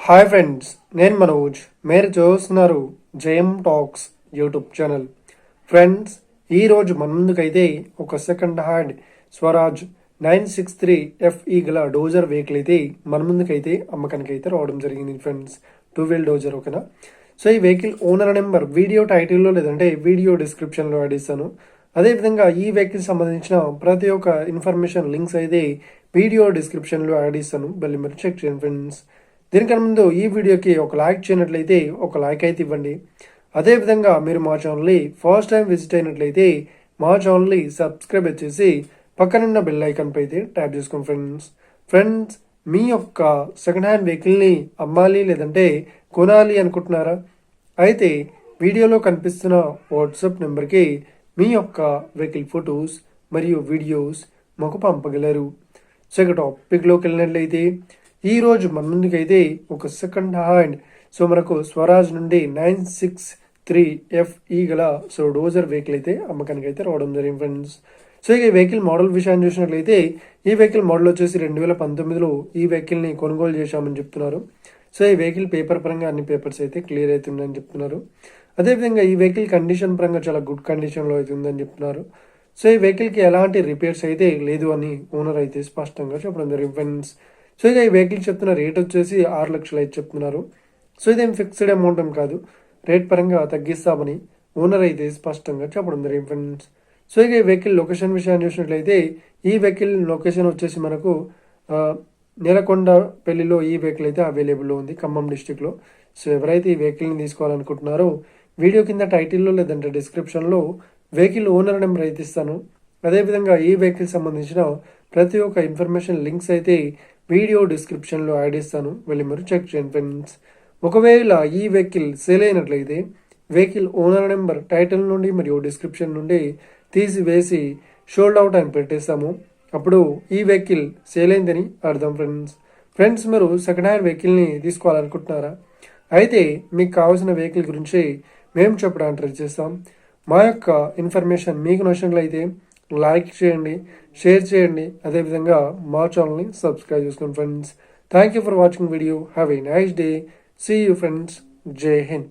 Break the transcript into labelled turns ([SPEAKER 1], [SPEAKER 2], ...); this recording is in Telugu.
[SPEAKER 1] హాయ్ ఫ్రెండ్స్, నేను మనోజ్. మీరు చూస్తున్నారు JM talks YouTube channel. Friends, ఈరోజు మన ముందుకైతే ఒక సెకండ్ హ్యాండ్ స్వరాజ్ 963 FE గల డోజర్ వెహికల్ అయితే మన ముందుకైతే అమ్మకానికి అయితే రావడం జరిగింది ఫ్రెండ్స్. 2 వీల్ డోజర్, ఓకేనా? సో ఈ వెహికల్ ఓనర్ నెంబర్ వీడియో టైటిల్లో లేదంటే వీడియో డిస్క్రిప్షన్లో యాడ్ ఇస్తాను. అదేవిధంగా ఈ వెహికల్ సంబంధించిన ప్రతి ఒక్క ఇన్ఫర్మేషన్ లింక్స్ అయితే వీడియో డిస్క్రిప్షన్లో యాడ్ ఇస్తాను. మళ్ళీ మీరు చెక్ చేయండి ఫ్రెండ్స్. దీనికన్నా ముందు ఈ వీడియోకి ఒక లైక్ చేయనట్లయితే ఒక లైక్ అయితే ఇవ్వండి. అదేవిధంగా మీరు మా ఛానల్ని ఫస్ట్ టైం విజిట్ అయినట్లయితే మా ఛానల్ని సబ్స్క్రైబ్ చేసి పక్కనున్న బెల్ ఐకాన్ పై అయితే ట్యాప్ చేసుకోండి ఫ్రెండ్స్. మీ యొక్క సెకండ్ హ్యాండ్ వెహికల్ని అమ్మాలి లేదంటే కొనాలి అనుకుంటున్నారా? అయితే వీడియోలో కనిపిస్తున్న వాట్సాప్ నెంబర్కి మీ యొక్క వెహికల్ ఫొటోస్ మరియు వీడియోస్ మాకు పంపగలరు. సెకండ్ టాపిక్లోకి వెళ్ళినట్లయితే ఈరోజు మన ముందుకైతే ఒక సెకండ్ హ్యాండ్ మనకు స్వరాజ్ నుండి 963 FE గల డోజర్ వెహికల్ అయితే అమ్మకానికి అయితే రావడం జరిగింది ఫ్రెండ్స్. ఈ వెహికల్ మోడల్ విషయాన్ని చూసినట్లయితే ఈ వెహికల్ మోడల్ వచ్చేసి 2019లో ఈ వెహికల్ని కొనుగోలు చేశామని చెప్తున్నారు. ఈ వెహికల్ పేపర్ పరంగా అన్ని పేపర్స్ అయితే క్లియర్ అవుతుందని చెప్తున్నారు. అదేవిధంగా ఈ వెహికల్ కండిషన్ పరంగా చాలా గుడ్ కండిషన్లో అయితే ఉందని చెప్తున్నారు. ఈ వెహికల్కి ఎలాంటి రిపేర్స్ అయితే లేదు అని ఓనర్ అయితే స్పష్టంగా చెప్పడం జరిగింది ఫ్రెండ్స్. ఇక ఈ వెహికల్ చెప్తున్న రేట్ వచ్చేసి 6 లక్షలు అయితే చెప్తున్నారు. ఇదేం ఫిక్స్డ్ అమౌంట్ ఏం కాదు, రేట్ పరంగా తగ్గిస్తామని ఓనర్ అయితే స్పష్టంగా చెప్పడం జరిగింది ఫ్రెండ్స్. ఇక ఈ వెహికల్ లొకేషన్ విషయాన్ని చూసినట్లయితే ఈ వెహికల్ లొకేషన్ వచ్చేసి మనకు నేలకొండపల్లిలో ఈ వెహికల్ అయితే అవైలబుల్లో ఉంది, ఖమ్మం డిస్టిక్లో. ఎవరైతే ఈ వెహికల్ని తీసుకోవాలనుకుంటున్నారో వీడియో కింద టైటిల్లో లేదంటే డిస్క్రిప్షన్లో వెహికల్ ఓనర్ నెంబర్ అయితే ఇస్తాను. అదేవిధంగా ఈ వెహికల్ సంబంధించిన ప్రతి ఒక్క ఇన్ఫర్మేషన్ లింక్స్ అయితే వీడియో డిస్క్రిప్షన్లో యాడ్ ఇస్తాను, వెళ్ళి మీరు చెక్ చేయండి ఫ్రెండ్స్. ఒకవేళ ఈ వెహికల్ సేల్ అయినట్లయితే వెహికల్ ఓనర్ నెంబర్ టైటిల్ నుండి మరియు డిస్క్రిప్షన్ నుండి తీసివేసి షోల్డ్ అవుట్ అని పెట్టేస్తాము. అప్పుడు ఈ వెహికల్ సేల్ అయిందని అర్థం ఫ్రెండ్స్. మీరు సెకండ్ హ్యాండ్ వెహికల్ని తీసుకోవాలనుకుంటున్నారా? అయితే మీకు కావాల్సిన వెహికల్ గురించి మేము చెప్పడానికి ట్రై చేస్తాం. మా యొక్క ఇన్ఫర్మేషన్ మీకు నచ్చినట్లయితే లైక్ చేయండి, షేర్ చేయండి. అదేవిధంగా మా ఛానల్ని సబ్స్క్రైబ్ చేసుకోండి friends. Thank you for watching video. Have a nice day. See you friends. జై హింద్.